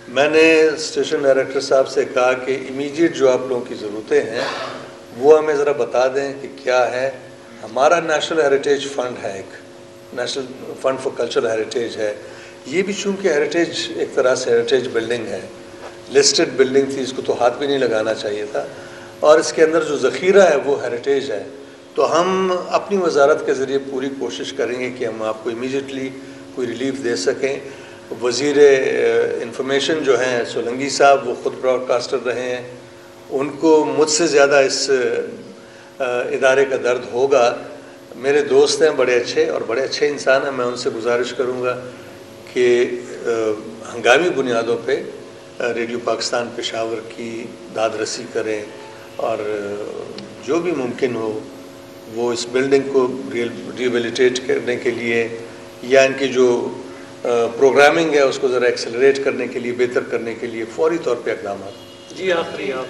میں نے station director صاحب سے کہا کہ امیجیٹ جو آپ لوگوں کی ضرورتیں ہیں وہ ہمیں ذرا بتا دیں کہ کیا ہے. ہمارا نیشنل ہیریٹیج فنڈ ہے، ایک national fund for cultural heritage ہے. یہ بھی چونکہ ہیریٹیج ایک طرح سے ہیریٹیج بلڈنگ ہے، لسٹڈ بلڈنگ تھی، اس کو تو ہاتھ بھی نہیں لگانا چاہیے تھا، اور اس کے اندر جو ذخیرہ ہے وہ ہیریٹیج ہے. تو ہم اپنی وزارت کے ذریعے پوری کوشش کریں گے کہ ہم آپ کو امیجیٹلی کوئی ریلیف دے سکیں. وزیر انفارمیشن جو ہیں سولنگی صاحب، وہ خود براڈ کاسٹر رہے ہیں، ان کو مجھ سے زیادہ اس ادارے کا درد ہوگا. میرے دوست ہیں بڑے اچھے، اور بڑے اچھے انسان ہیں. میں ان سے گزارش کروں گا کہ ہنگامی بنیادوں پہ ریڈیو پاکستان پشاور کی داد رسی کریں، اور جو بھی ممکن ہو وہ اس بلڈنگ کو ریہیبلیٹیٹ کرنے کے لیے، یا ان کی جو پروگرامنگ ہے اس کو ذرا ایکسلریٹ کرنے کے لیے، بہتر کرنے کے لیے فوری طور پہ اقدامات. جی آخری آپ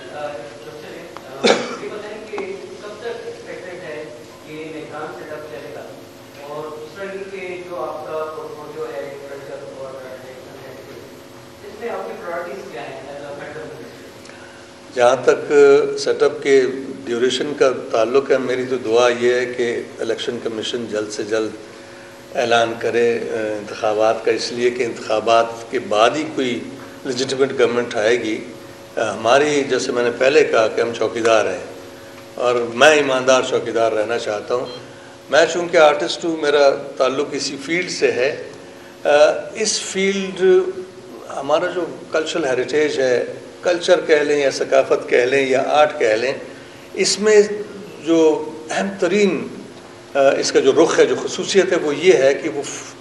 جہاں تک سیٹ اپ کے ڈیوریشن کا تعلق ہے، میری تو دعا یہ ہے کہ الیکشن کمیشن جلد سے جلد اعلان کرے انتخابات کا، اس لیے کہ انتخابات کے بعد ہی کوئی لیجیٹمیٹ گورنمنٹ آئے گی. ہماری، جیسے میں نے پہلے کہا کہ ہم چوکیدار ہیں، اور میں ایماندار چوکیدار رہنا چاہتا ہوں. میں چونکہ آرٹسٹ ہوں، میرا تعلق اسی فیلڈ سے ہے. اس فیلڈ ہمارا جو کلچرل ہیریٹیج ہے، کلچر کہہ لیں یا ثقافت کہہ لیں یا آرٹ کہہ لیں، اس میں جو اہم ترین اس کا جو رخ ہے، جو خصوصیت ہے، وہ یہ ہے کہ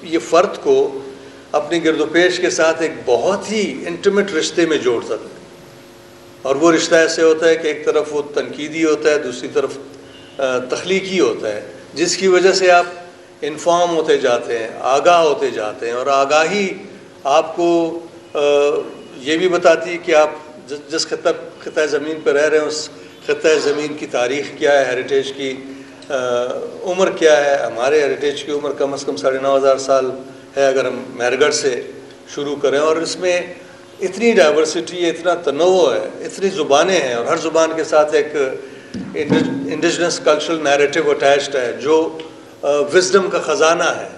یہ فرد کو اپنی گرد و پیش کے ساتھ ایک بہت ہی انٹیمیٹ رشتے میں جوڑ سکتے ہیں. اور وہ رشتہ ایسے ہوتا ہے کہ ایک طرف وہ تنقیدی ہوتا ہے، دوسری طرف تخلیقی ہوتا ہے، جس کی وجہ سے آپ انفارم ہوتے جاتے ہیں، آگاہ ہوتے جاتے ہیں. اور آگاہی آپ کو یہ بھی بتاتی ہے کہ آپ جس خطہ زمین پہ رہ رہے ہیں، اس خطہ زمین کی تاریخ کیا ہے، ہیریٹیج کی عمر کیا ہے. ہمارے ہیریٹیج کی عمر کم از کم 9,500 سال ہے اگر ہم مہر گڑھ سے شروع کریں. اور اس میں اتنی ڈائیورسٹی ہے، اتنا تنوع ہے، اتنی زبانیں ہیں، اور ہر زبان کے ساتھ ایک انڈیجنس کلچرل نیریٹو اٹیچڈ ہے جو وزڈم کا خزانہ ہے.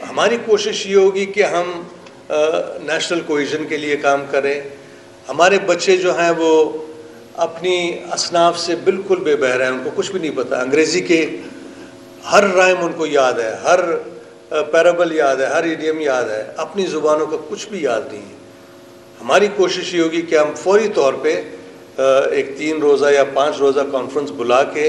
ہماری کوشش یہ ہوگی کہ ہم نیشنل کوہیژن کے لیے کام کریں. ہمارے بچے جو ہیں وہ اپنی اصناف سے بالکل بے بہر ہیں، ان کو کچھ بھی نہیں پتہ. انگریزی کے ہر رائم ان کو یاد ہے، ہر پیرابل یاد ہے، ہر ایڈیم یاد ہے، اپنی زبانوں کا کچھ بھی یاد نہیں ہے. ہماری کوشش یہ ہوگی کہ ہم فوری طور پہ ایک 3 روزہ یا 5 روزہ کانفرنس بلا کے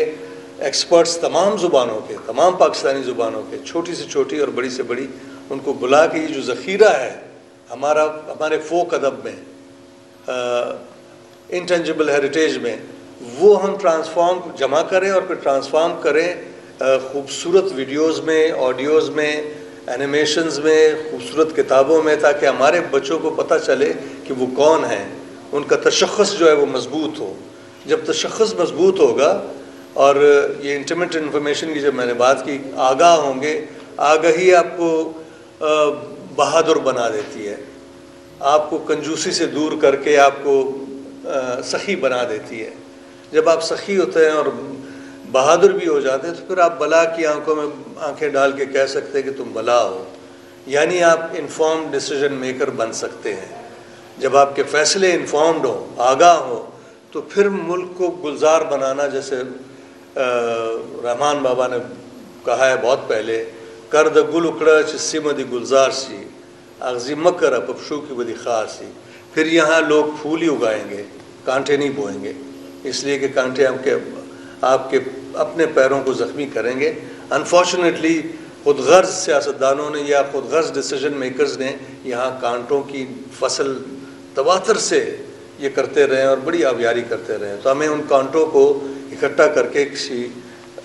ایکسپرٹس تمام زبانوں کے، تمام پاکستانی زبانوں کے، چھوٹی سے چھوٹی اور بڑی سے بڑی، ان کو بلا کے یہ جو ذخیرہ ہے ہمارے فوک ادب میں، انٹینجبل ہیریٹیج میں، وہ ہم جمع کریں اور پھر ٹرانسفارم کریں خوبصورت ویڈیوز میں، آڈیوز میں، اینیمیشنز میں، خوبصورت کتابوں میں، تاکہ ہمارے بچوں کو پتہ چلے کہ وہ کون ہیں، ان کا تشخص جو ہے وہ مضبوط ہو. جب تشخص مضبوط ہوگا، اور یہ انٹیمیٹ انفارمیشن کی جب میں نے بات کی، آگاہ ہوں گے، آگاہی آپ کو بہادر بنا دیتی ہے، آپ کو کنجوسی سے دور کر کے آپ کو سخی بنا دیتی ہے. جب آپ سخی ہوتے ہیں اور بہادر بھی ہو جاتے ہیں تو پھر آپ بلا کی آنکھوں میں آنکھیں ڈال کے کہہ سکتے ہیں کہ تم بلا ہو، یعنی آپ انفارمڈ ڈیسیژن میکر بن سکتے ہیں. جب آپ کے فیصلے انفارمڈ ہوں، آگاہ ہوں، تو پھر ملک کو گلزار بنانا، جیسے رحمان بابا نے کہا ہے بہت پہلے، کرد گل اکڑا چ سمدی گلزار سی اغزی مکر اپشو کی بدی خار سی. پھر یہاں لوگ پھول ہی اگائیں گے، کانٹے نہیں بوئیں گے، اس لیے کہ کانٹے آپ کے اپنے پیروں کو زخمی کریں گے. انفارچونیٹلی خود غرض سیاستدانوں نے یا خود غرض ڈیسیژن میکرز نے یہاں کانٹوں کی فصل تواتر سے یہ کرتے رہے اور بڑی آبیاری کرتے رہے. تو ہمیں ان کانٹوں کو اکٹھا کر کے کسی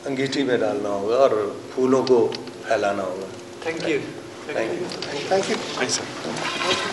انگیٹھی میں ڈالنا ہوگا اور پھولوں کو پھیلانا ہوگا. Thank you. Thank you.